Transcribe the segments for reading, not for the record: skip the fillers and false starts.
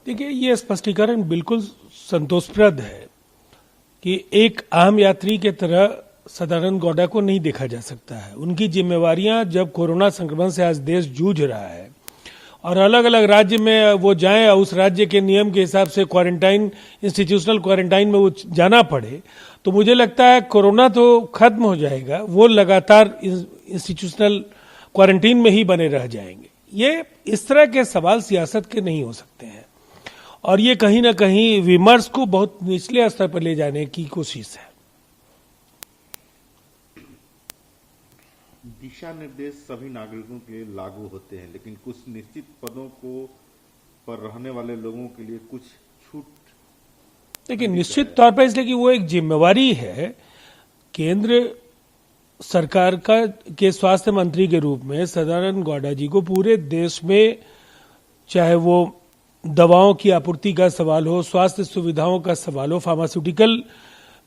देखिए, ये स्पष्टीकरण बिल्कुल संतोषप्रद है कि एक आम यात्री के तरह सदानंद गौड़ा को नहीं देखा जा सकता है। उनकी जिम्मेवारियां, जब कोरोना संक्रमण से आज देश जूझ रहा है और अलग अलग राज्य में वो जाएं और उस राज्य के नियम के हिसाब से क्वारंटाइन, इंस्टीट्यूशनल क्वारंटाइन में वो जाना पड़े, तो मुझे लगता है कोरोना तो खत्म हो जाएगा, वो लगातार इंस्टीट्यूशनल क्वारंटीन में ही बने रह जाएंगे। ये इस तरह के सवाल सियासत के नहीं हो सकते हैं और ये कहीं ना कहीं विमर्श को बहुत निचले स्तर पर ले जाने की कोशिश है। दिशा निर्देश सभी नागरिकों के लिए लागू होते हैं, लेकिन कुछ निश्चित पदों को पर रहने वाले लोगों के लिए कुछ छूट। लेकिन निश्चित तौर पर इसलिए कि वो एक जिम्मेवारी है केंद्र सरकार का के स्वास्थ्य मंत्री के रूप में सदानंद गौड़ा जी को पूरे देश में, चाहे वो दवाओं की आपूर्ति का सवाल हो, स्वास्थ्य सुविधाओं का सवाल हो, फार्मास्यूटिकल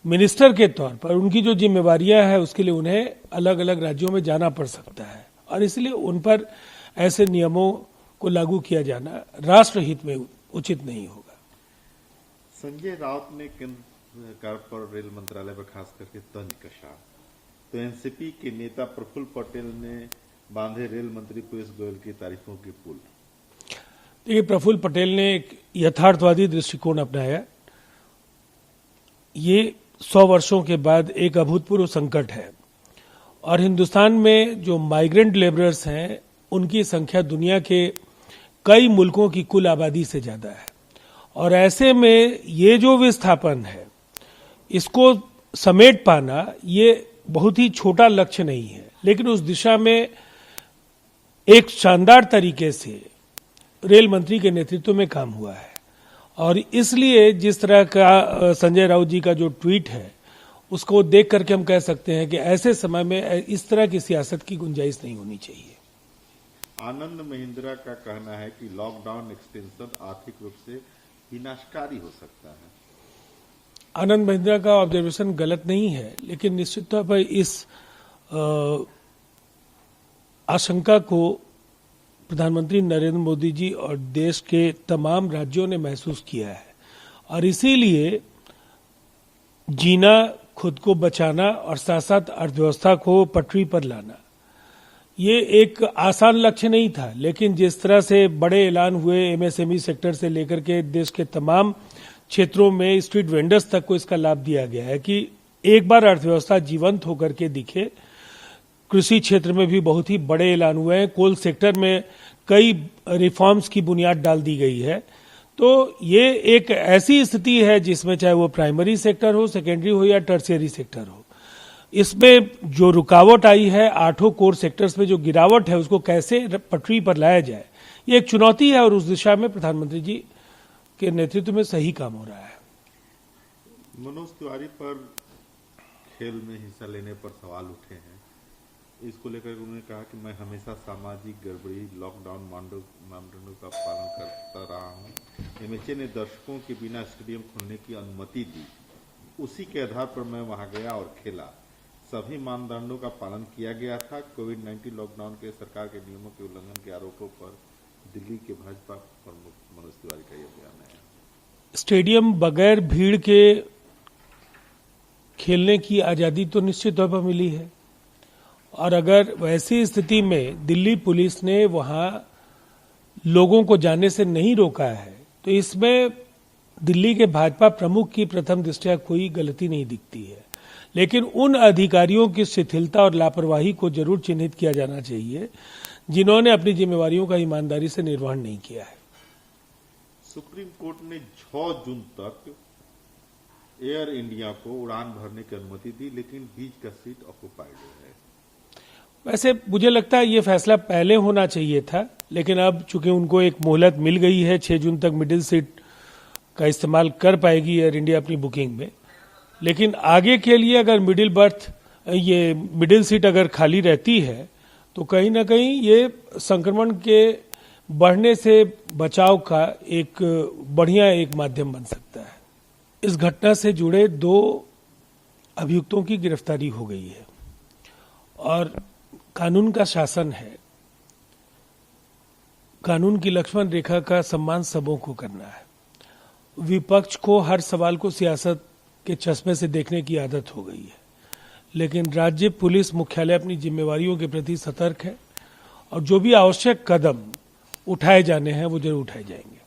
मिनिस्टर के तौर पर उनकी जो जिम्मेवारियां हैं उसके लिए उन्हें अलग अलग राज्यों में जाना पड़ सकता है और इसलिए उन पर ऐसे नियमों को लागू किया जाना राष्ट्रहित में उचित नहीं होगा। संजय राउत ने केंद्र सरकार पर रेल मंत्रालय पर खास करके तंज कसा, तो एनसीपी के नेता प्रफुल्ल पटेल ने बांधे रेल मंत्री पीयूष गोयल की तारीफों की पुल। देखिए, प्रफुल्ल पटेल ने एक यथार्थवादी दृष्टिकोण अपनाया। ये 100 वर्षों के बाद एक अभूतपूर्व संकट है और हिंदुस्तान में जो माइग्रेंट लेबरर्स हैं उनकी संख्या दुनिया के कई मुल्कों की कुल आबादी से ज्यादा है और ऐसे में ये जो विस्थापन है इसको समेट पाना ये बहुत ही छोटा लक्ष्य नहीं है, लेकिन उस दिशा में एक शानदार तरीके से रेल मंत्री के नेतृत्व में काम हुआ है और इसलिए जिस तरह का संजय राउत जी का जो ट्वीट है उसको देख करके हम कह सकते हैं कि ऐसे समय में इस तरह की सियासत की गुंजाइश नहीं होनी चाहिए। आनंद महिंद्रा का कहना है कि लॉकडाउन एक्सटेंशन आर्थिक रूप से विनाशकारी हो सकता है। आनंद महिंद्रा का ऑब्जर्वेशन गलत नहीं है, लेकिन निश्चित तौर पर इस आशंका को प्रधानमंत्री नरेंद्र मोदी जी और देश के तमाम राज्यों ने महसूस किया है और इसीलिए जीना, खुद को बचाना और साथ साथ अर्थव्यवस्था को पटरी पर लाना ये एक आसान लक्ष्य नहीं था, लेकिन जिस तरह से बड़े ऐलान हुए एमएसएमई सेक्टर से लेकर के देश के तमाम क्षेत्रों में स्ट्रीट वेंडर्स तक को इसका लाभ दिया गया है कि एक बार अर्थव्यवस्था जीवंत होकर के दिखे। कृषि क्षेत्र में भी बहुत ही बड़े ऐलान हुए हैं, कोल सेक्टर में कई रिफॉर्म्स की बुनियाद डाल दी गई है। तो ये एक ऐसी स्थिति है जिसमें चाहे वो प्राइमरी सेक्टर हो, सेकेंडरी हो या टर्शियरी सेक्टर हो, इसमें जो रुकावट आई है, 8 कोर सेक्टर्स में जो गिरावट है उसको कैसे पटरी पर लाया जाए, ये एक चुनौती है और उस दिशा में प्रधानमंत्री जी के नेतृत्व में सही काम हो रहा है। मनोज तिवारी पर खेल में हिस्सा लेने पर सवाल उठे हैं, इसको लेकर उन्होंने कहा कि मैं हमेशा सामाजिक गड़बड़ी, लॉकडाउन मानदंडों का पालन करता रहा हूं। एमएचए ने दर्शकों के बिना स्टेडियम खोलने की अनुमति दी, उसी के आधार पर मैं वहां गया और खेला। सभी मानदंडों का पालन किया गया था। कोविड-19 लॉकडाउन के सरकार के नियमों के उल्लंघन के आरोपों पर दिल्ली के भाजपा प्रमुख मनोज तिवारी का यह बयान है। स्टेडियम बगैर भीड़ के खेलने की आजादी तो निश्चित तौर पर मिली है और अगर वैसी स्थिति में दिल्ली पुलिस ने वहां लोगों को जाने से नहीं रोका है तो इसमें दिल्ली के भाजपा प्रमुख की प्रथम दृष्टया कोई गलती नहीं दिखती है, लेकिन उन अधिकारियों की शिथिलता और लापरवाही को जरूर चिन्हित किया जाना चाहिए जिन्होंने अपनी जिम्मेवारियों का ईमानदारी से निर्वहन नहीं किया है। सुप्रीम कोर्ट ने 6 जून तक एयर इंडिया को उड़ान भरने की अनुमति दी, लेकिन बीच का सीट ऑक्युपाइड है। वैसे मुझे लगता है ये फैसला पहले होना चाहिए था, लेकिन अब चूंकि उनको एक मोहलत मिल गई है, 6 जून तक मिडिल सीट का इस्तेमाल कर पाएगी एयर इंडिया अपनी बुकिंग में, लेकिन आगे के लिए अगर मिडिल सीट अगर खाली रहती है तो कहीं ना कहीं ये संक्रमण के बढ़ने से बचाव का एक बढ़िया एक माध्यम बन सकता है। इस घटना से जुड़े 2 अभियुक्तों की गिरफ्तारी हो गई है और कानून का शासन है, कानून की लक्ष्मण रेखा का सम्मान सबों को करना है। विपक्ष को हर सवाल को सियासत के चश्मे से देखने की आदत हो गई है, लेकिन राज्य पुलिस मुख्यालय अपनी जिम्मेवारियों के प्रति सतर्क है और जो भी आवश्यक कदम उठाए जाने हैं वो जरूर उठाए जाएंगे।